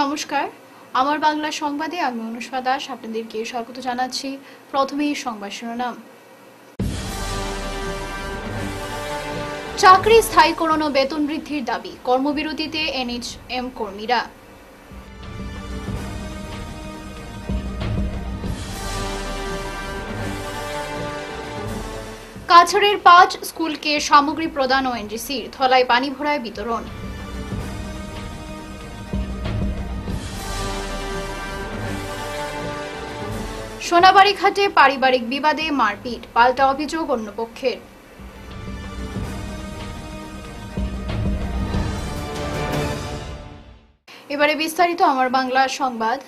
নমস্কার, আমার বাংলা সংবাদে আমি অনুষ্কা দাস আপনাদেরকে স্বাগত জানাচ্ছি। প্রথমেই সংবাদ শিরোনাম। চাকরি স্থায়ীকরণ ও বেতন বৃদ্ধির দাবি, কর্মবিরতিতে এনএইচএম কর্মীরা। কাছাড়ের 5 স্কুলকে সামগ্রী প্রদান ওএনজিসির, থলায় পানি ভরায় বিতরণ। সোনাবাড়ি ঘাটে পারিবারিক বিবাদে মারপিট, পাল্টা অভিযোগ অন্য পক্ষের। এবারে বিস্তারিত আমার বাংলা সংবাদ।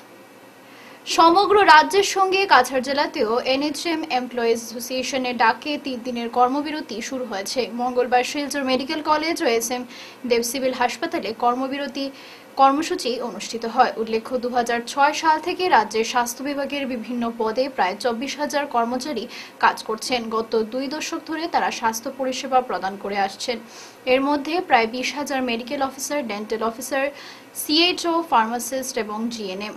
সমগ্র রাজ্যের সঙ্গে কাছাড় জেলাতেও এনএইচএম এমপ্লয়িজ অ্যাসোসিয়েশনের ডাকে 3 দিনের কর্মবিরতি শুরু হয়েছে। মঙ্গলবার শিলচর মেডিকেল কলেজ ও এসএম দেব সিভিল হাসপাতালে কর্মবিরতি কর্মসূচি অনুষ্ঠিত হয়। উল্লেখ্য, 2006 সাল থেকে রাজ্যের স্বাস্থ্য বিভাগের বিভিন্ন পদে প্রায় 24,000 কর্মচারী কাজ করছেন। গত 2 দশক ধরে তারা স্বাস্থ্য পরিষেবা প্রদান করে আসছেন। এর মধ্যে প্রায় 20,000 medical officer, dental officer, CHO, pharmacist এবং GNM,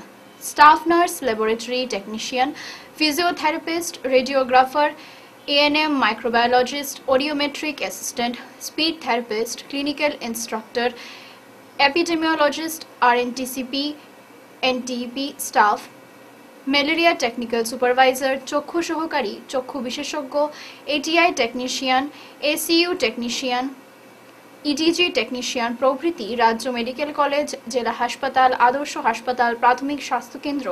staff nurse, laboratory technician, physiotherapist, radiographer, ANM, microbiologist, audiometric assistant, speech therapist, clinical instructor, epidemiologist, RNTCP, NTEP staff, malaria technical supervisor, চক্ষু সহকারী, চক্ষু বিশেষজ্ঞ, ATI technician, ACU technician, EDG technician প্রভৃতি রাজ্য medical college, জেলা হাসপাতাল, আদর্শ হাসপাতাল, প্রাথমিক স্বাস্থ্যকেন্দ্র,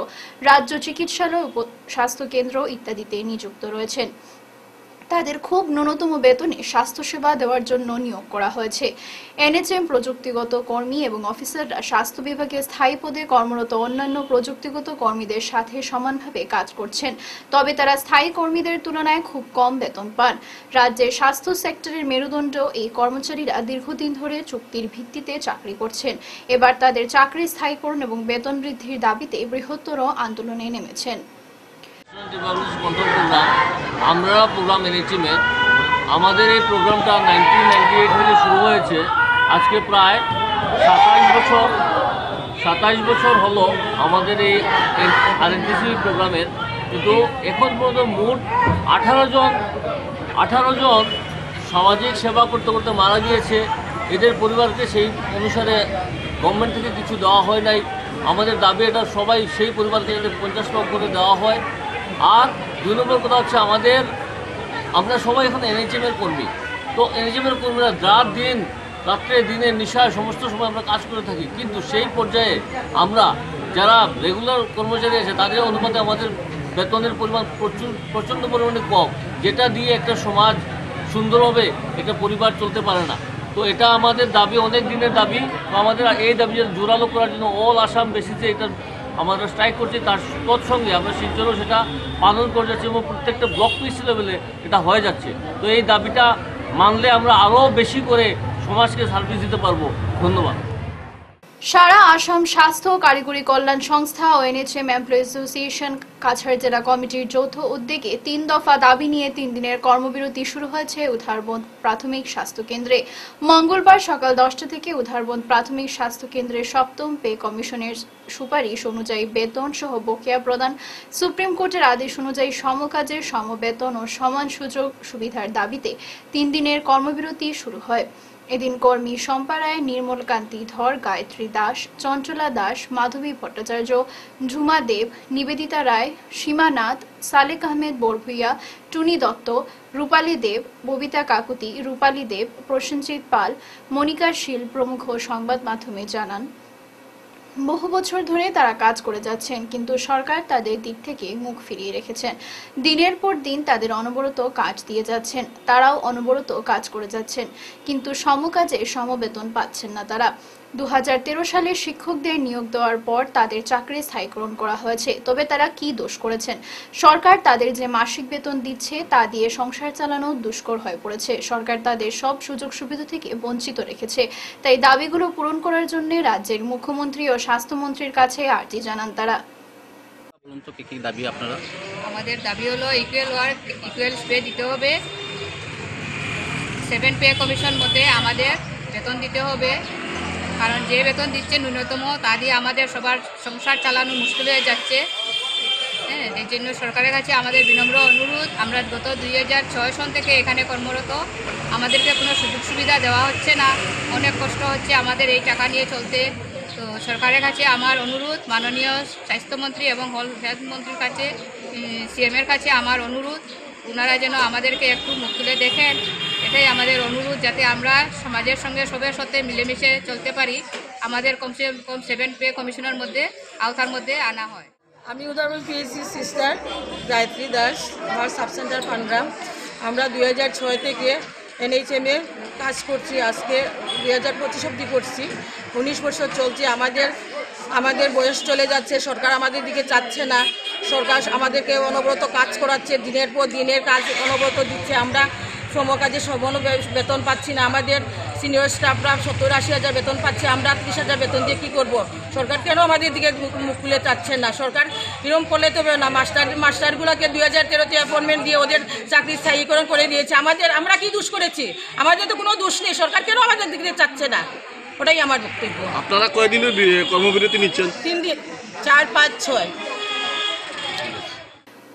রাজ্য চিকিৎসালয়, স্বাস্থ্যকেন্দ্র ইত্যাদিতে নিযুক্ত রয়েছেন। তাদের খুব ন্যূনতম বেতনে স্বাস্থ্যসেবা দেওয়ার জন্য নিয়োগ করা হয়েছে। এনএইচএম প্রযুক্তিগত কর্মী এবং অফিসাররা স্বাস্থ্য বিভাগে স্থায়ী পদে কর্মরত অন্যান্য প্রযুক্তিগত কর্মীদের সাথে সমানভাবে কাজ করছেন, তবে তারা স্থায়ী কর্মীদের তুলনায় খুব কম বেতন পান। রাজ্যের স্বাস্থ্য সেক্টরের মেরুদণ্ড এই কর্মচারীরা দীর্ঘদিন ধরে চুক্তির ভিত্তিতে চাকরি করছেন। এবার তাদের চাকরি স্থায়ীকরণ এবং বেতন বৃদ্ধির দাবিতে বৃহত্তর আন্দোলনে নেমেছেন। আমরা প্রোগ্রাম এনেছিমে আমাদের এই প্রোগ্রামটা 1998 থেকে শুরু হয়েছে। আজকে প্রায় 27 বছর হলো আমাদের এই আরএনটিসি প্রোগ্রামের, কিন্তু এখন পর্যন্ত মোট 18 জন সামাজিক সেবা করতে করতে মারা গিয়েছে। এদের পরিবারকে সেই অনুসারে গভর্নমেন্ট থেকে কিছু দেওয়া হয় নাই। আমাদের দাবি এটা সবাই সেই পরিবারকে 50 লাখ করে দেওয়া হয়। আর 2 নম্বর কথা হচ্ছে আমরা সবাই এখন এনএইচএমের কর্মী। তো এনএইচএমের কর্মীরা রাত দিন রাত্রে দিনের নিশায় সমস্ত সময় আমরা কাজ করে থাকি, কিন্তু সেই পর্যায়ে আমরা যারা রেগুলার কর্মচারী আছে তাদের অনুপাতে আমাদের বেতনের পরিমাণ প্রচণ্ড পরিমাণে কম, যেটা দিয়ে একটা সমাজ সুন্দরভাবে একটা পরিবার চলতে পারে না। তো এটা আমাদের দাবি, অনেক দিনের দাবি। তো আমাদের এই দাবি জোরালো করার জন্য অল আসাম বেসিসে এটা আমরা স্ট্রাইক করছি। তার তৎসঙ্গে আমরা শিলচরও সেটা পালন করে যাচ্ছি এবং প্রত্যেকটা ব্লক পিস লেভেলে এটা হয়ে যাচ্ছে। তো এই দাবিটা মানলে আমরা আরও বেশি করে সমাজকে সার্ভিস দিতে পারবো। ধন্যবাদ। সারা আসাম স্বাস্থ্য কারিগরি কল্যাণ সংস্থা ও এনএইচএম এমপ্লয়িজ অ্যাসোসিয়েশন কাছাড় জেলা কমিটির যৌথ উদ্যোগে 3 দফা দাবি নিয়ে 3 দিনের কর্মবিরতি শুরু হয়েছে উধারবন্দ প্রাথমিক স্বাস্থ্য কেন্দ্রে। মঙ্গলবার সকাল 10টা থেকে উধারবন্দ প্রাথমিক স্বাস্থ্য কেন্দ্রের 7ম পে কমিশনের সুপারিশ অনুযায়ী বেতন সহ বকেয়া প্রদান, সুপ্রিম কোর্টের আদেশ অনুযায়ী সমকাজের সমবেতন ও সমান সুযোগ সুবিধার দাবিতে 3 দিনের কর্মবিরতি শুরু হয়। এদিন কর্মী শম্পা রায়, নির্মল কান্তি ধর, গায়ত্রী দাস, চঞ্চলা দাস, মাধবী ভট্টাচার্য, ঝুমা দেব, নিবেদিতা রায়, সীমা নাথ, সালেক আহমেদ বরভুইয়া, টুনি দত্ত, রূপালী দেব, ববিতা কাকুতি, রূপালী দেব, প্রসেনজিৎ পাল, মনিকা শীল প্রমুখ সংবাদ মাধ্যমে জানান, বহু বছর ধরে তারা কাজ করে যাচ্ছেন, কিন্তু সরকার তাদের দিক থেকে মুখ ফিরিয়ে রেখেছেন। দিনের পর দিন তাদের অনবরত কাজ দিয়ে যাচ্ছেন, তারাও অনবরত কাজ করে যাচ্ছেন, কিন্তু সমকাজে সমবেতন পাচ্ছেন না তারা। 2013 সালে শিক্ষকদের নিয়োগ দেওয়ার পর তাদের চাকরি স্থায়ীকরণ করা হয়েছে, তবে তারা কি দোষ করেছেন? সরকার তাদের যে মাসিক বেতন দিচ্ছে তা দিয়ে সংসার চালানো দুষ্কর হয়ে পড়েছে। সরকার তাদের সব সুযোগ সুবিধা থেকে বঞ্চিত রেখেছে। তাই দাবিগুলো পূরণ করার জন্য রাজ্যের মুখ্যমন্ত্রী ও স্বাস্থ্যমন্ত্রীর কাছে আর্জি জানান তারা। আমাদের দাবি হলো ইকুয়াল ওয়ার্ক ইকুয়াল পে দিতে হবে, 7 পে কমিশন মতে আমাদের বেতন দিতে হবে, কারণ যে বেতন দিচ্ছে ন্যূনতম তা দিয়ে আমাদের সবার সংসার চালানো মুশকিল হয়ে যাচ্ছে। হ্যাঁ, এই জন্য সরকারের কাছে আমাদের বিনম্র অনুরোধ, আমরা গত 2006 সন থেকে এখানে কর্মরত, আমাদেরকে কোনো সুযোগ সুবিধা দেওয়া হচ্ছে না, অনেক কষ্ট হচ্ছে আমাদের এই টাকা নিয়ে চলতে। তো সরকারের কাছে আমার অনুরোধ, মাননীয় স্বাস্থ্যমন্ত্রী এবং হেলথ মন্ত্রীর কাছে, সিএমের কাছে আমার অনুরোধ, ওনারা যেন আমাদেরকে একটু মুখ তুলে দেখেন। এটাই আমাদের অনুরোধ, যাতে আমরা সমাজের সঙ্গে সবের সাথে মিলেমিশে চলতে পারি, আমাদের কমসে কম 7 পে কমিশনের মধ্যে আওতার মধ্যে আনা হয়। আমি উদাহরণ পিএসসি সিস্টার গায়ত্রী দাস, আমার সাব সেন্টার পানগ্রাম। আমরা 2006 থেকে এনএইচএম এ কাজ করছি, আজকে 2025 অবধি করছি, 19 বছর চলছে। আমাদের বয়স চলে যাচ্ছে, সরকার আমাদের দিকে চাচ্ছে না। সরকার আমাদেরকে অনবরত কাজ করাচ্ছে, দিনের পর দিনের কাজ অনবরত দিচ্ছে। আমরা সমকাজে সমান বেতন পাচ্ছি না। আমাদের সিনিয়র স্টাফরা 70-80 হাজার বেতন পাচ্ছে, আমরা 30 হাজার বেতন দিয়ে কী করবো? সরকার কেন আমাদের দিকে মুখ খুলে চাচ্ছে না? সরকার এরকম করলে তবে না। মাস্টারগুলোকে 2013-তে অ্যাপয়েন্টমেন্ট দিয়ে ওদের চাকরি স্থায়ীকরণ করে দিয়েছে। আমরা কি দোষ করেছি? আমাদের তো কোনো দোষ নেই, সরকার কেন আমাদের দিকে চাচ্ছে না? ওটাই আমার বক্তব্য। আপনারা কয়দিনের কর্মবিরতি নিচ্ছেন? 3 দিন, 4, 5, 6।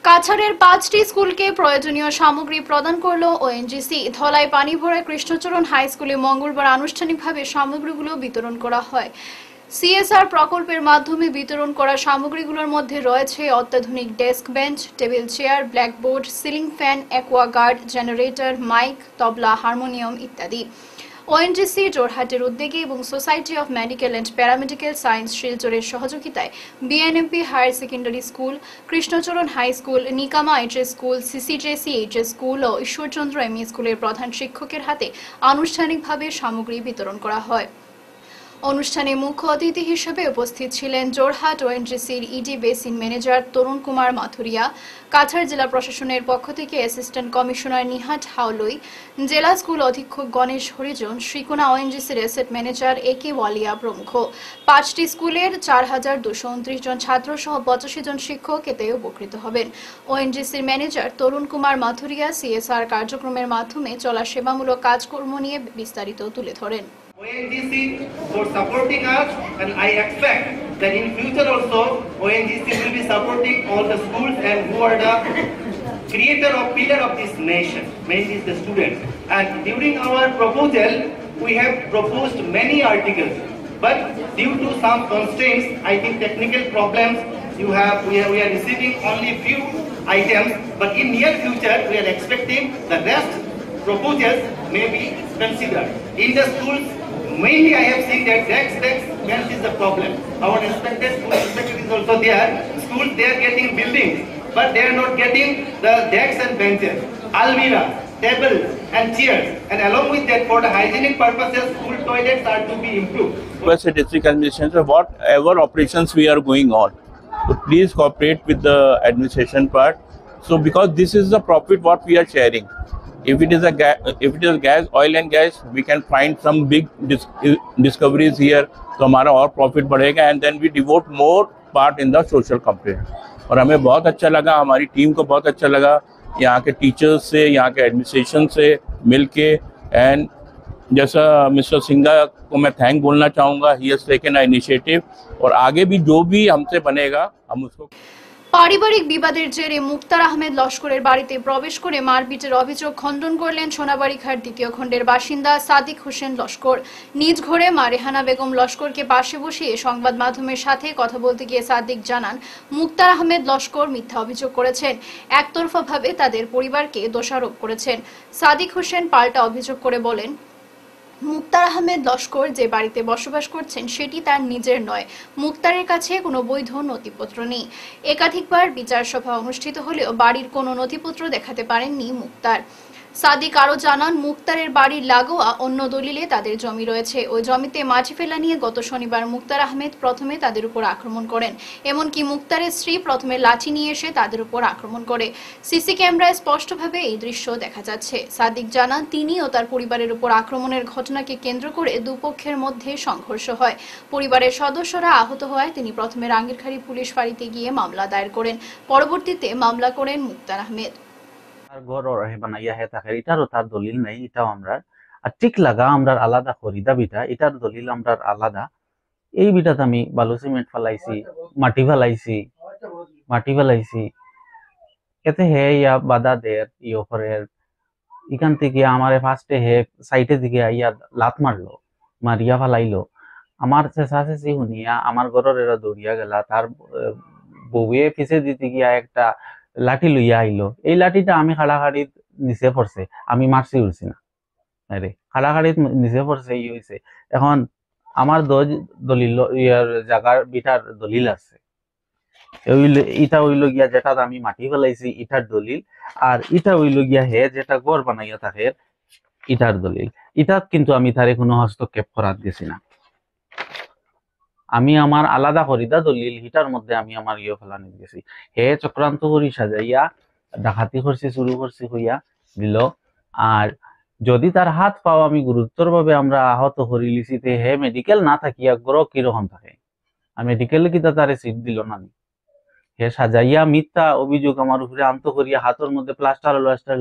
কাছাড়ের 5টি স্কুলকে প্রয়োজনীয় সামগ্রী প্রদান করল ওএনজিসি। ধলাই পানি ভরা কৃষ্ণচরণ হাই স্কুলে মঙ্গলবার আনুষ্ঠানিকভাবে সামগ্রীগুলো বিতরণ করা হয়। সিএসআর প্রকল্পের মাধ্যমে বিতরণ করা সামগ্রীগুলোর মধ্যে রয়েছে অত্যাধুনিক desk bench, table chair, blackboard, ceiling fan, Aquaguard, generator, mic, tabla, harmonium ইত্যাদি। ওএনজিসি জোরহাটের উদ্যোগে এবং society of medical and paramedical science শিলচরের সহযোগিতায় BNMP higher secondary school, Krishnacharan high school, Nikama HS school, CCJC HS school ও ঈশ্বরচন্দ্র এমই স্কুলের প্রধান শিক্ষকের হাতে আনুষ্ঠানিকভাবে সামগ্রী বিতরণ করা হয়। অনুষ্ঠানে মুখ্য অতিথি হিসেবে উপস্থিত ছিলেন জোরহাট ওএনজিসির ইডি বেসিন ম্যানেজার তরুণ কুমার মাথুরিয়া, কাছাড় জেলা প্রশাসনের পক্ষ থেকে অ্যাসিস্ট্যান্ট কমিশনার নিহাট হাওলুই, জেলা স্কুল অধীক্ষক গণেশ হরিজন, শ্রীকোনা ওএনজিসির অ্যাসেট ম্যানেজার একে ওয়ালিয়া প্রমুখ। 5টি স্কুলের 4229 জন ছাত্র সহ 85 জন শিক্ষক এতে উপকৃত হবেন। ওএনজিসির ম্যানেজার তরুণ কুমার মাথুরিয়া সিএসআর কার্যক্রমের মাধ্যমে চলা সেবামূলক কাজকর্ম নিয়ে বিস্তারিত তুলে ধরেন। ONGC for supporting us, and I expect that in future also ONGC will be supporting all the schools and who are the creator or pillar of this nation, mainly the students. And during our proposal, we have proposed many articles, but due to some constraints, I think technical problems, we are receiving only few items, but in near future we are expecting the rest proposals may be considered. In the schools, mainly I have seen that desk bench is the problem. Our inspector, school inspector is also there. Schools, they are getting buildings, but they are not getting the desks and benches, almirah, tables and chairs. And along with that, for the hygienic purposes, school toilets are to be improved. Request the district administration, whatever operations we are going on, so please cooperate with the administration part. So because this is the profit what we are sharing. If it is gas, oil and gas, we can find some big discoveries here. तो हमारा और profit बढ़ेगा, and then we devote more part in the social complaint. और हमें बहुत अच्छा लगा, हमारी टीम को बहुत अच्छा लगा, यहाँ के टीचर्स से, यहाँ के एडमिनिस्ट्रेशन से मिलके। एंड जैसा मिस्टर सिंघा को मैं थैंक बोलना चाहूँगा, he has taken a initiative, और आगे भी जो भी हमसे बनेगा हम उसको। পারিবারিক বিবাদের জেরে মুক্তার আহমেদ লস্করের বাড়িতে প্রবেশ করে মারপিটের অভিযোগ খণ্ডন করলেন সোনাবাড়িঘাট 2য় খণ্ডের বাসিন্দা সাদিক হোসেন লস্কর। নিজ ঘরে মা রেহানা বেগম লস্করকে পাশে বসিয়ে সংবাদ মাধ্যমের সাথে কথা বলতে গিয়ে সাদিক জানান, মুক্তার আহমেদ লস্কর মিথ্যা অভিযোগ করেছেন, একতরফাভাবে তাদের পরিবারকে দোষারোপ করেছেন। সাদিক হোসেন পাল্টা অভিযোগ করে বলেন, মুক্তার আহমেদ লস্কর যে বাড়িতে বসবাস করছেন সেটি তার নিজের নয়, মুক্তারের কাছে কোনো বৈধ নথিপত্র নেই। একাধিকবার বিচার সভা অনুষ্ঠিত হলেও বাড়ির কোনো নথিপত্র দেখাতে পারেননি মুক্তার। সাদিক আরও জানান, মুক্তারের বাড়ির লাগোয়া অন্য দলিলে তাদের জমি রয়েছে। ওই জমিতে মাটি ফেলা নিয়ে গত শনিবার মুক্তার আহমেদ প্রথমে তাদের উপর আক্রমণ করেন। এমনকি মুক্তারের স্ত্রী প্রথমে লাঠি নিয়ে এসে তাদের উপর আক্রমণ করে। সিসি ক্যামেরায় স্পষ্টভাবে এই দৃশ্য দেখা যাচ্ছে। সাদিক জানান, তিনি ও তার পরিবারের উপর আক্রমণের ঘটনাকে কেন্দ্র করে দুপক্ষের মধ্যে সংঘর্ষ হয়। পরিবারের সদস্যরা আহত হওয়ায় তিনি প্রথমে রাঙ্গিরখাড়ি পুলিশ ফাঁড়িতে গিয়ে মামলা দায়ের করেন। পরবর্তীতে মামলা করেন মুক্তার আহমেদ। ঘর ওরাহে বানাইয়া হে থাকে, এটারও তার দলিল নাই, এটাও আমরা আর ঠিক লাগা আমরা আলাদা খরিদা বিটা, এটার দলিল আমরা আলাদা। এই বিটাত আমি বালু সিমেন্ট ফেলাইছি, মাটি ফেলাইছি, এতে হে ইয়া বাধা দের ইয়ফরের এখান থেকে আমার ফার্স্টে হে সাইটের দিকে আইয়া লাত মারিয়া ফেলাইলো। আমার চেঁচা চেঁচি শুনিয়া আমার ঘরের এরা দৌড়িয়া গেলা, তার বউয়ে পিছে দিতে গিয়া একটা লাঠি লইয়া আইলো। এই লাঠিটা আমি খাড়াখাড়িত নিচে পড়ছে, আমি মারছি উঠছি না রে, খাড়াখাড়িত নিচে পড়ছে ই হয়েছে। এখন আমার দলিল ইয়ার জাগার বিটার দলিল আছে, ইটা হইল গিয়া যেটা আমি মাটি ফেলাইছি ইটার দলিল, আর ইটা হইল গিয়া হে যেটা গড় বানাইয়া থাকে ইটার দলিল। ইটাত কিন্তু আমি তারে কোনো হস্তক্ষেপ করাত গেছি না, আমি আমার আলাদা খরিদা দলিল হিটার মধ্যে আমি আমার ইয়ে ফেলানি গেছি। হে চক্রান্ত করি সাজাইয়া ডাকাতি করছি, চুরি করছি হইয়া দিল। আর যদি তার হাত পাও আমি গুরুতর ভাবে আমরা আহত করি লিছিতে, হে মেডিকেল না থাকিয়া গ্রহ কিরকম থাকে, আর মেডিকেল কিতা তারে সিট দিল না। হে সাজাইয়া মিথ্যা অভিযোগ আমার উপরে আন্ত করিয়া হাতের মধ্যে প্লাস্টার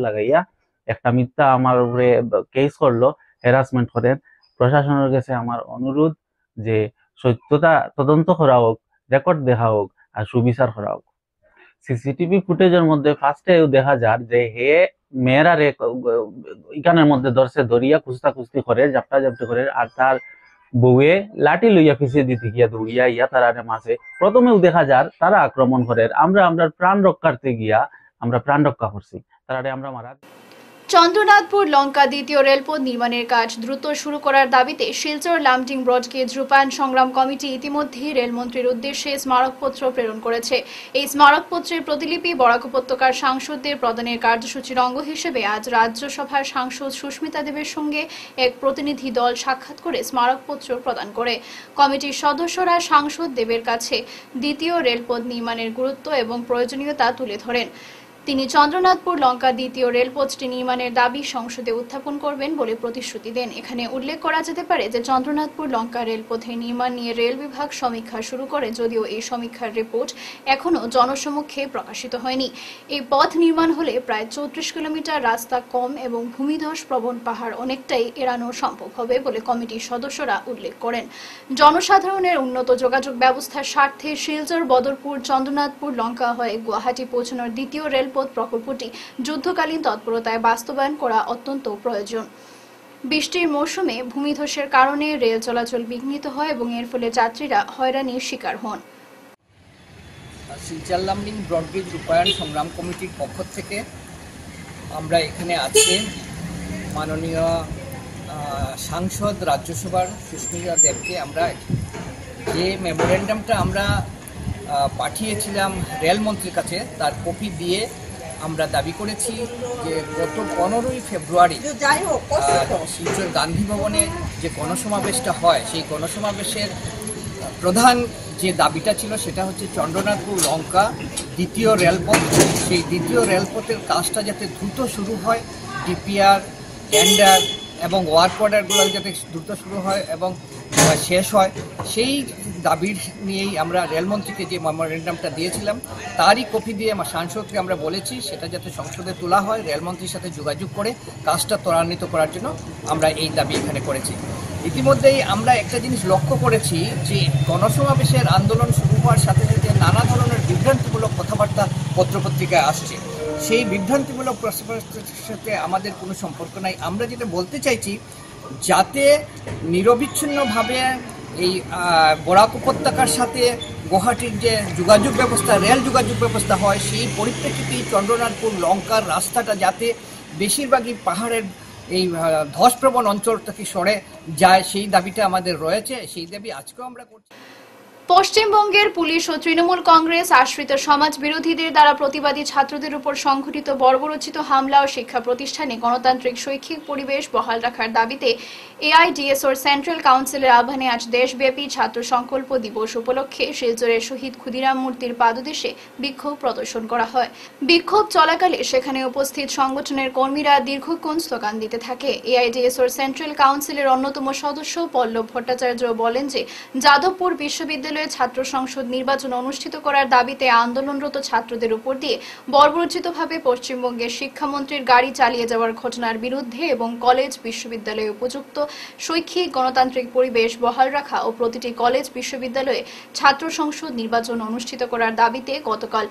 লাগাইয়া একটা মিথ্যা আমার উপরে কেস করলো, হ্যারাসমেন্ট করেন। প্রশাসনের কাছে আমার অনুরোধ যে সত্যতা তদন্ত করা হোক, রেকর্ড দেখা হোক, আর সুবিচার করা হোক। সিসিটিভি ফুটেজের মধ্যে ফার্স্টে দেখা যায় যে হে মেয়েরা রে এখানের মধ্যে ধরিয়া কুস্তি করে, জাপটি করে, আর তার বউয়ে লাঠি লইয়া পিছিয়ে দিতে গিয়া দৌড়িয়া ইয়া তারা মাসে প্রথমেও দেখা যায় তারা আক্রমণ করে, আমরা প্রাণ রক্ষার্থে গিয়া আমরা প্রাণ রক্ষা করছি, তারা আমরা মারা। চন্দ্রনাথপুর লঙ্কা দ্বিতীয় রেলপথ নির্মাণের কাজ দ্রুত শুরু করার দাবিতে শিলচর লামডিং ব্রডগেজ রূপায়ণ সংগ্রাম কমিটি ইতিমধ্যেই রেলমন্ত্রীর উদ্দেশ্যে স্মারকপত্র প্রেরণ করেছে। এই স্মারকপত্রের প্রতিলিপি বরাক উপত্যকার সাংসদদের প্রদানের কার্যসূচির অঙ্গ হিসেবে আজ রাজ্যসভার সাংসদ সুস্মিতা দেবের সঙ্গে এক প্রতিনিধি দল সাক্ষাৎ করে স্মারকপত্র প্রদান করে। কমিটির সদস্যরা সাংসদ দেবের কাছে দ্বিতীয় রেলপথ নির্মাণের গুরুত্ব এবং প্রয়োজনীয়তা তুলে ধরেন। তিনি চন্দ্রনাথপুর লঙ্কা দ্বিতীয় রেলপথটি নির্মাণের দাবি সংসদে উত্থাপন করবেন বলে প্রতিশ্রুতি দেন। এখানে উল্লেখ করা যেতে পারে যে চন্দ্রনাথপুর লঙ্কা রেলপথের নির্মাণ নিয়ে রেল বিভাগ সমীক্ষা শুরু করে, যদিও এই সমীক্ষার রিপোর্ট এখনও জনসমক্ষে প্রকাশিত হয়নি। এই পথ নির্মাণ হলে প্রায় 34 কিলোমিটার রাস্তা কম এবং ভূমিধস প্রবণ পাহাড় অনেকটাই এড়ানো সম্ভব হবে বলে কমিটির সদস্যরা উল্লেখ করেন। জনসাধারণের উন্নত যোগাযোগ ব্যবস্থার স্বার্থে শিলচর, বদরপুর, চন্দ্রনাথপুর লঙ্কা হয়ে গুয়াহাটি পৌঁছানোর দ্বিতীয় রেলপথ প্রকল্পটি যুদ্ধকালীন তৎপরতায় বাস্তবায়ন করা অত্যন্ত প্রয়োজন। বৃষ্টির মৌসুমে ভূমিধসের কারণে রেল চলাচল বিঘ্নিত হয় এবং এর ফলে যাত্রীরা হয়রানির শিকার হন। শিলচর লামডিং ব্রডগেজ রূপায়ণ সংগ্রাম কমিটির পক্ষ থেকে আমরা এখানে আজকে মাননীয় সাংসদ রাজ্যসভার সুস্মিতা দেবকে আমরা যে মেমোরেন্ডামটা আমরা পাঠিয়েছিলাম রেলমন্ত্রীর কাছে তার কপি দিয়ে আমরা দাবি করেছি যে গত 15ই ফেব্রুয়ারি শিলচর গান্ধী ভবনে যে গণসমাবেশটা হয়, সেই গণসমাবেশের প্রধান যে দাবিটা ছিল সেটা হচ্ছে চন্দ্রনাথপুর লঙ্কা দ্বিতীয় রেলপথ। সেই দ্বিতীয় রেলপথের কাজটা যাতে দ্রুত শুরু হয়, ডিপিআর, টেন্ডার এবং ওয়ার্ক অর্ডারগুলো যাতে দ্রুত শুরু হয় এবং শেষ হয়, সেই দাবির নিয়েই আমরা রেলমন্ত্রীকে যে মেমোরেন্ডামটা দিয়েছিলাম তারই কপি দিয়ে আমার সাংসদকে আমরা বলেছি সেটা যাতে সংসদে তোলা হয়, রেলমন্ত্রীর সাথে যোগাযোগ করে কাজটা ত্বরান্বিত করার জন্য আমরা এই দাবি এখানে করেছি। ইতিমধ্যেই আমরা একটা জিনিস লক্ষ্য করেছি যে গণসমাবেশের আন্দোলন শুরু হওয়ার সাথে সাথে নানা ধরনের বিভ্রান্তিমূলক কথাবার্তা পত্রপত্রিকায় আসছে। সেই বিভ্রান্তিমূলক প্রশ্নের সাথে আমাদের কোনো সম্পর্ক নাই। আমরা যেটা বলতে চাইছি যাতে নিরবিচ্ছিন্নভাবে এই বরাক উপত্যকার সাথে গুয়াহাটির যে যোগাযোগ ব্যবস্থা, রেল যোগাযোগ ব্যবস্থা হয়, সেই পরিপ্রেক্ষিতে চন্দ্রনাথপুর লঙ্কার রাস্তাটা যাতে বেশিরভাগই পাহাড়ের এই ধসপ্রবণ অঞ্চল থেকে সরে যায়, সেই দাবিটা আমাদের রয়েছে। সেই দাবি আজকেও আমরা করছি। পশ্চিমবঙ্গের পুলিশ ও তৃণমূল কংগ্রেস আশ্রিত সমাজ বিরোধীদের দ্বারা প্রতিবাদী ছাত্রদের উপর সংঘটিত বর্বরোচিত হামলা ও শিক্ষা প্রতিষ্ঠানে গণতান্ত্রিক শৈক্ষিক পরিবেশ বহাল রাখার দাবিতে এআইডিএসওর সেন্ট্রাল কাউন্সিলের আহ্বানে আজ দেশব্যাপী ছাত্র সংকল্প দিবস উপলক্ষে শিলচরের শহীদ ক্ষুদিরাম মূর্তির পাদদেশে বিক্ষোভ প্রদর্শন করা হয়। বিক্ষোভ চলাকালে সেখানে উপস্থিত সংগঠনের কর্মীরা দীর্ঘক্ষণ স্লোগান দিতে থাকে। এআইডিএসওর সেন্ট্রাল কাউন্সিলের অন্যতম সদস্য পল্লব ভট্টাচার্য বলেন যে যাদবপুর বিশ্ববিদ্যালয় বিশ্ববিদ্যালয়ে ছাত্র সংসদ নির্বাচন অনুষ্ঠিত করার দাবিতে আন্দোলনরত ছাত্রদের উপর দিয়ে বর্বরোচিতভাবে পশ্চিমবঙ্গের শিক্ষামন্ত্রীর গাড়ি চালিয়ে যাওয়ার ঘটনার বিরুদ্ধে এবং কলেজ বিশ্ববিদ্যালয়ে উপযুক্ত শৈক্ষিক গণতান্ত্রিক পরিবেশ বহাল রাখা ও প্রতিটি কলেজ বিশ্ববিদ্যালয়ে ছাত্র সংসদ নির্বাচন অনুষ্ঠিত করার দাবিতে গতকাল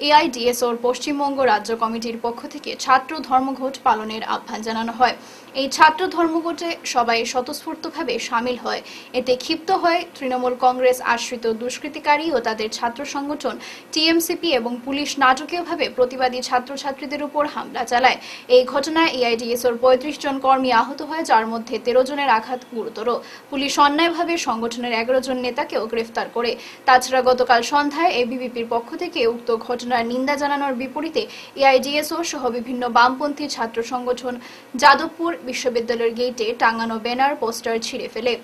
এআইডিএসওর পশ্চিমবঙ্গ রাজ্য কমিটির পক্ষ থেকে ছাত্র ধর্মঘট পালনের আহ্বান জানানো হয়। এই ছাত্র ধর্মঘটে সবাই স্বতঃস্ফূর্তভাবে সামিল হয়। এতে ক্ষিপ্ত হয় তৃণমূল কংগ্রেস আশ্রিত দুষ্কৃতিকারী ও তাদের ছাত্র সংগঠন টিএমসিপি এবং পুলিশ নাটকীয়ভাবে প্রতিবাদী ছাত্রছাত্রীদের উপর হামলা চালায়। এই ঘটনায় এআইডিএসওর ৩৫ জন কর্মী আহত হয়, যার মধ্যে ১৩ জনের আঘাত গুরুতর। পুলিশ অন্যায়ভাবে সংগঠনের ১১ জন নেতাকেও গ্রেফতার করে। তাছাড়া গতকাল সন্ধ্যায় এবিভিপির পক্ষ থেকে উক্ত ঘটনার নিন্দা জানানোর বিপরীতে এআইডিএসও সহ বিভিন্ন বামপন্থী ছাত্র সংগঠন যাদবপুর বিশ্ববিদ্যালয়ের গেটে টাঙানো ব্যানার পোস্টার ছিঁড়ে ফেলে।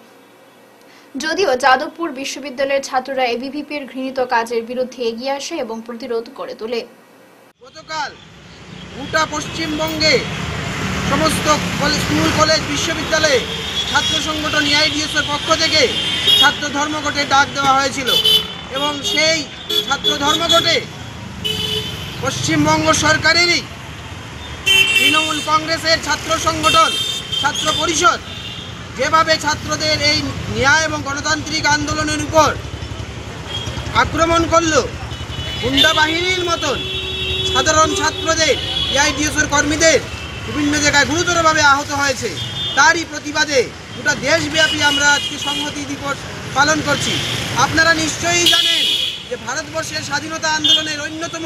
যদিও যাদবপুর বিশ্ববিদ্যালয়ের ছাত্ররা এবিভিপির ঘৃণিত কাজের বিরুদ্ধে এগিয়ে আসে এবং প্রতিরোধ করে তোলে। গতকাল গোটা পশ্চিমবঙ্গে সমস্ত স্কুল কলেজ বিশ্ববিদ্যালয়ে ছাত্র সংগঠন এআইডিএসের পক্ষ থেকে ছাত্র ধর্মঘটে ডাক দেওয়া হয়েছিল এবং সেই ছাত্র ধর্মঘটে পশ্চিমবঙ্গ সরকারেরই তৃণমূল কংগ্রেসের ছাত্র সংগঠন ছাত্র পরিষদ যেভাবে ছাত্রদের এই ন্যায় এবং গণতান্ত্রিক আন্দোলনের উপর আক্রমণ করল, গুন্ডা বাহিনীর মতন সাধারণ ছাত্রদের এআইডিএসের কর্মীদের বিভিন্ন জায়গায় গুরুতরভাবে আহত হয়েছে, তারই প্রতিবাদে গোটা দেশব্যাপী আমরা আজকে সংহতি দিবস পালন করছি। আপনারা নিশ্চয়ই জানেন যে ভারতবর্ষের স্বাধীনতা আন্দোলনের অন্যতম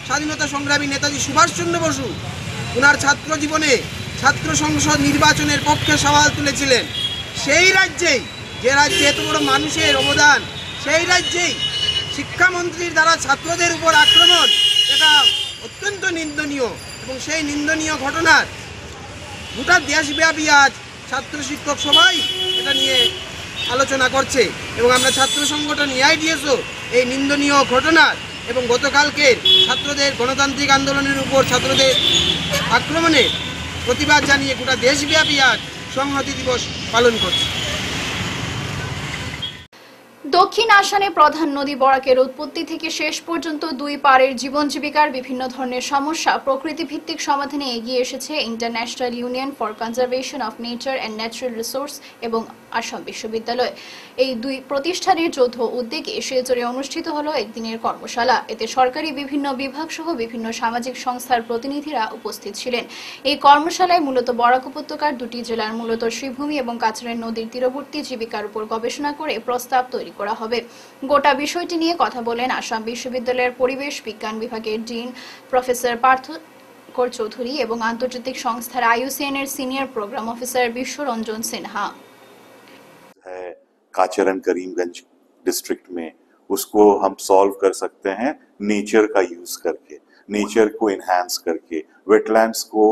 স্বাধীনতা সংগ্রামী নেতাজি সুভাষচন্দ্র বসু ওনার ছাত্র জীবনে ছাত্র সংসদ নির্বাচনের পক্ষে সওয়াল তুলেছিলেন। সেই রাজ্যেই, যে রাজ্যে এত বড় মানুষের অবদান, সেই রাজ্যেই শিক্ষামন্ত্রীর দ্বারা ছাত্রদের উপর আক্রমণ, এটা অত্যন্ত নিন্দনীয় এবং সেই নিন্দনীয় ঘটনার গোটা দেশব্যাপী আজ ছাত্র শিক্ষক সবাই এটা নিয়ে আলোচনা করছে এবং আমরা ছাত্র সংগঠন এআইডিএসও এই নিন্দনীয় ঘটনার এবং গতকালকের ছাত্রদের গণতান্ত্রিক আন্দোলনের উপর ছাত্রদের আক্রমণের প্রতিবাদ জানিয়ে গোটা দেশব্যাপী আজ সংহতি দিবস পালন করছে। দক্ষিণ আসামে প্রধান নদী বরাকের উৎপত্তি থেকে শেষ পর্যন্ত দুই পাড়ের জীবন জীবিকার বিভিন্ন ধরনের সমস্যা প্রকৃতিভিত্তিক সমাধানে এগিয়ে এসেছে international union for conservation of nature and natural resource এবং আসাম বিশ্ববিদ্যালয়। এই দুই প্রতিষ্ঠানের যৌথ উদ্যোগে শিলচরে অনুষ্ঠিত হল একদিনের কর্মশালা। এতে সরকারি বিভিন্ন বিভাগ সহ বিভিন্ন সামাজিক সংস্থার প্রতিনিধিরা উপস্থিত ছিলেন। এই কর্মশালায় মূলত বরাক উপত্যকার দুটি জেলার মূলত শ্রীভূমি এবং কাছাড়ের নদীর তীরবর্তী জীবিকার উপর গবেষণা করে প্রস্তাব তৈরি করা হবে। গোটা বিষয়টি নিয়ে কথা বলেন আসাম বিশ্ববিদ্যালয়ের পরিবেশ বিজ্ঞান বিভাগের ডিন প্রফেসর পার্থ চৌধুরী এবং আন্তর্জাতিক সংস্থার IUCN এর senior program officer Biswaranjan Sinha. Cachar and Karimganj district में उसको हम सॉल्व कर सकते हैं नेचर का यूज करके, नेचर को इनहैंस करके, वेटलैंड्स को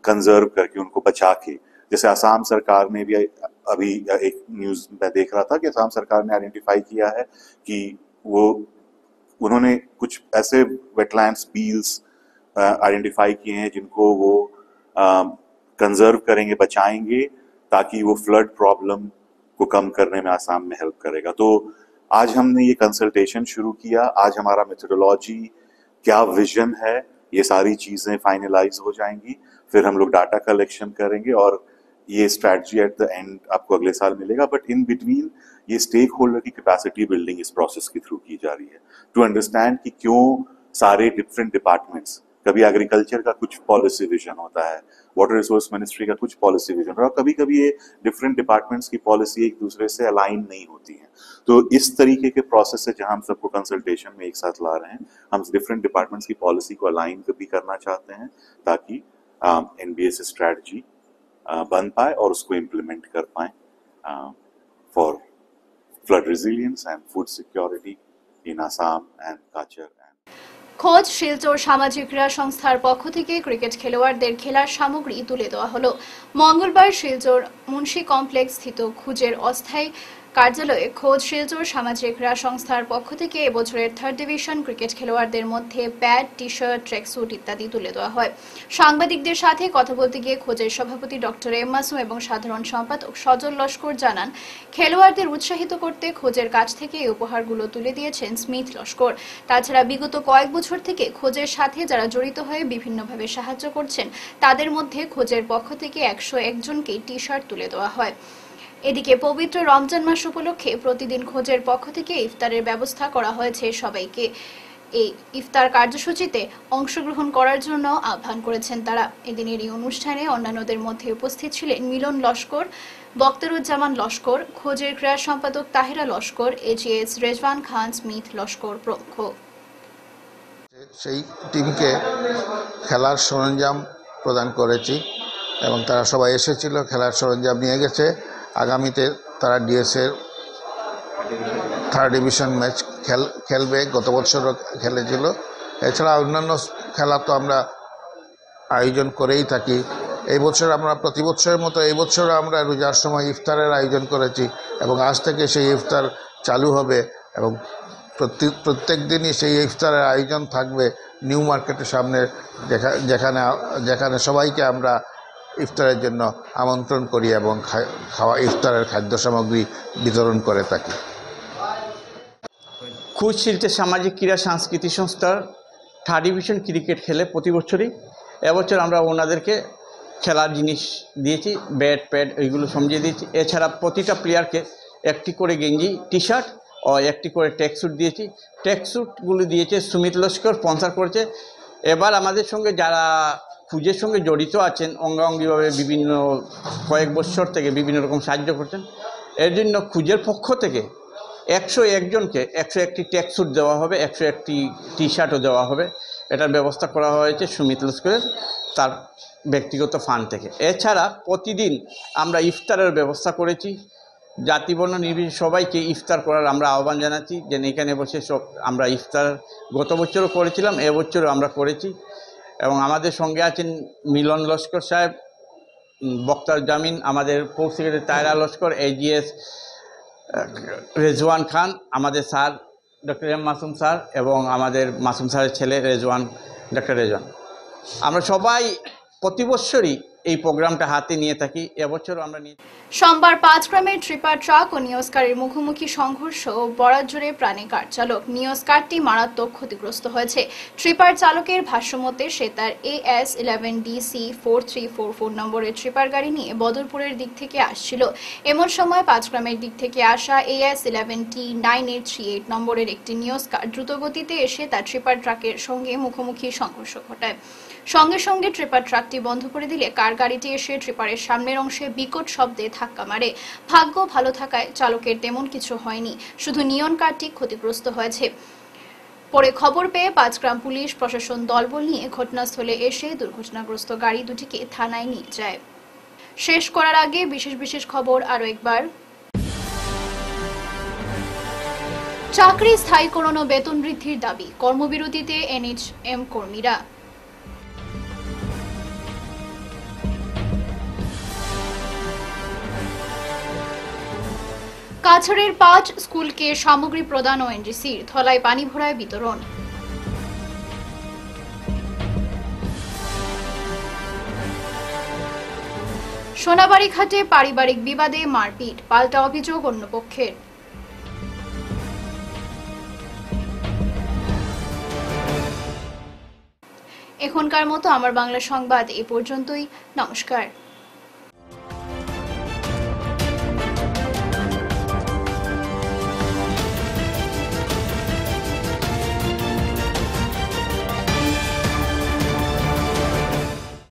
कंजर्व करके, उनको बचा के। जैसे असम सरकार ने भी अभी एक न्यूज में देख रहा था कि असम सरकार ने आइडेंटिफाई किया है कि उन्होंने कुछ ऐसे वेटलैंड्स बील्स आइडेंटिफाई किए हैं जिनको वो कंजर्व करेंगे, बचाएंगे, ताकि वो फ्लड प्रॉब्लम को कम करने में आसाम में हेल्प करेगा। तो आज हमने ये कंसल्टेशन शुरू किया। आज हमारा मेथोडोलॉजी क्या विजन है, ये सारी चीजें फाइनलाइज हो जाएंगी। फिर हम लोग डाटा कलेक्शन करेंगे और ये स्ट्रैटेजी एट द एंड आपको अगले साल मिलेगा। बट इन बिटवीन ये स्टेक होल्डर की कैपेसिटी बिल्डिंग इस प्रोसेस के थ्रू की जा रही है टू अंडरस्टैंड कि क्यों सारे डिफरेंट डिपार्टमेंट्स, कभी एग्रीकल्चर का कुछ पॉलिसी विजन होता है, वाटर रिसोर्स मिनिस्ट्री का कुछ पॉलिसी विजन, और कभी कभी ये डिफरेंट डिपार्टमेंट्स की पॉलिसी एक दूसरे से अलाइन नहीं होती है। तो इस तरीके के प्रोसेस से जहां हम सबको कंसल्टेशन में एक साथ ला रहे हैं, हम डिफरेंट डिपार्टमेंट्स की पॉलिसी को अलाइन भी करना चाहते हैं ताकि NBS स्ट्रैटेजी बन पाए और उसको इम्प्लीमेंट कर पाए for flood resilience and food security in Assam and Cachar. খোঁজ শিলচর সামাজিক ক্রীড়া সংস্থার পক্ষ থেকে ক্রিকেট খেলোয়াড়দের খেলার সামগ্রী তুলে দেওয়া হলো। মঙ্গলবার শিলচর মুন্সি কমপ্লেক্স স্থিত খুঁজের অস্থায়ী কার্যালয়ে খোঁজ শিলচর সামাজিক ক্রীড়া সংস্থার পক্ষ থেকে এবছরের 3rd ডিভিশন ক্রিকেট খেলোয়াড়দের মধ্যে প্যাড, টি-শার্ট, ট্র্যাকস্যুট ইত্যাদি তুলে দেওয়া হয়। সাংবাদিকদের সাথে কথা বলতে গিয়ে খোঁজের সভাপতি ডক্টর এম মাসুম এবং সাধারণ সম্পাদক সজল লস্কর জানান, খেলোয়াড়দের উৎসাহিত করতে খোঁজের কাছ থেকে এই উপহারগুলো তুলে দিয়েছেন স্মিথ লস্কর। তাছাড়া বিগত কয়েক বছর থেকে খোঁজের সাথে যারা জড়িত হয়ে বিভিন্নভাবে সাহায্য করছেন তাদের মধ্যে খোঁজের পক্ষ থেকে 101 জনকে টি-শার্ট তুলে দেওয়া হয়। এদিকে পবিত্র রমজান মাস উপলক্ষে প্রতিদিন খোঁজের পক্ষ থেকে ইফতারের ব্যবস্থা করা হয়েছে সবাইকে। এই ইফতার কার্যসূচিতে অংশগ্রহণ করার জন্য আহ্বান করেছেন তারা। এদিনের এই অনুষ্ঠানে অন্যান্যদের মধ্যে উপস্থিত ছিলেন মিলন লস্কর, বক্তরুজ্জামান লস্কর, খোঁজের ক্রীড়া সম্পাদক তাহিরা লস্কর, এজিএস রেজওয়ান খান, স্মিথ লস্কর প্রমুখ। সেই টিমকে খেলার সরঞ্জাম প্রদান করেছি এবং তারা সবাই এসেছিল, খেলার সরঞ্জাম নিয়ে গেছে। আগামীতে তারা ডিএসএর 3rd ডিভিশন ম্যাচ খেলবে, গত বছরও খেলেছিল। এছাড়া অন্যান্য খেলা তো আমরা আয়োজন করেই থাকি। এই বছর আমরা প্রতি বছরের মতো এই বছরও আমরা রোজার সময় ইফতারের আয়োজন করেছি এবং আজ থেকে সেই ইফতার চালু হবে এবং প্রত্যেক দিনই সেই ইফতারের আয়োজন থাকবে নিউ মার্কেটের সামনে, যেখানে সবাইকে আমরা ইফতারের জন্য আমন্ত্রণ করি এবং ইফতারের খাদ্য সামগ্রী বিতরণ করে থাকি। খোঁজ শিলচর সামাজিক ক্রীড়া সাংস্কৃতিক সংস্থার 3rd ডিভিশন ক্রিকেট খেলে প্রতি বছরই। এবছর আমরা ওনাদেরকে খেলার জিনিস দিয়েছি, ব্যাট, প্যাড এইগুলো সমঝিয়ে দিয়েছি। এছাড়া প্রতিটা প্লেয়ারকে একটি করে গেঞ্জি, টি-শার্ট ও একটি করে ট্র্যাকস্যুট দিয়েছি। ট্র্যাকস্যুটগুলো দিয়েছে সুমিত লস্কর, স্পন্সর করেছে। এবার আমাদের সঙ্গে যারা খোঁজের সঙ্গে জড়িত আছেন অঙ্গাঙ্গিভাবে বিভিন্ন কয়েক বছর থেকে বিভিন্ন রকম সাহায্য করছেন, এর জন্য খোঁজের পক্ষ থেকে 101 জনকে 101টি ট্র্যাকস্যুট দেওয়া হবে, 101টি টি-শার্টও দেওয়া হবে। এটার ব্যবস্থা করা হয়েছে সুমিত লস্করের তার ব্যক্তিগত ফান্ড থেকে। এছাড়া প্রতিদিন আমরা ইফতারের ব্যবস্থা করেছি। জাতিবর্ণ নির্বিশেষে সবাইকে ইফতার করার আমরা আহ্বান জানাচ্ছি, যে এখানে বসে সব আমরা ইফতার গত বছরও করেছিলাম, এবছরও আমরা করেছি। এবং আমাদের সঙ্গে আছেন মিলন লস্কর সাহেব, বক্তার জামিন, আমাদের পৌর সেক্রেটারি তাহিরা লস্কর, এজিএস রেজওয়ান খান, আমাদের sir doctor M Masum sir এবং আমাদের মাসুম স্যারের ছেলে রেজওয়ান, ডক্টর রেজওয়ান। আমরা সবাই প্রতি বছরই এই প্রোগ্রামটা হাতে নিয়ে থাকি, এবছরও আমরা নিয়ে। সোমবার 5 গ্রামের ট্রিপার ট্রাক ও নিয়সকারের মুখোমুখি সংঘর্ষ ও বরাজোরে প্রাণে কার চালক। নিয়সকারটি মারাত্মক ক্ষতিগ্রস্ত হয়েছে। ট্রিপার চালকের ভাষ্যমতে সে তার AS11DC 4344 নম্বরের ট্রিপার গাড়ি নিয়ে বদরপুরের দিক থেকে আসছিল। এমন সময় 5 গ্রামের দিক থেকে আসা AS11T9838 নম্বরের একটি নিয়সকার দ্রুত গতিতে এসে তার ট্রিপার ট্রাকের সঙ্গে মুখোমুখি সংঘর্ষ ঘটায়। সঙ্গে সঙ্গে ট্রিপার ট্রাকটি বন্ধ করে দিলে কার গাড়িটি এসে ট্রিপারের সামনের অংশে বিকট শব্দে ধাক্কা মারে। ভাগ্য ভালো থাকায় চালকের তেমন কিছু হয়নি, শুধু নিয়ন কারটি ক্ষতিগ্রস্ত হয়েছে। পরে খবর পেয়ে 5 গ্রাম পুলিশ প্রশাসন দলবল নিয়ে ঘটনাস্থলে এসে দুর্ঘটনাগ্রস্ত গাড়ি দুটিকে থানায় নিয়ে যায়। শেষ করার আগে বিশেষ খবর আরো একবার। চাকরি স্থায়ীকরণ ও বেতন বৃদ্ধির দাবি, কর্মবিরতিতে NHM কর্মীরা। কাছাড়ের 5 স্কুলকে সামগ্রী প্রদান ONGCর, থলায় পানি ভরায় বিতরণ। সোনাবাড়ি ঘাটে পারিবারিক বিবাদে মারপিট, পাল্টা অভিযোগ অন্য পক্ষের। এখনকার মতো আমার বাংলা সংবাদ এ পর্যন্তই। নমস্কার।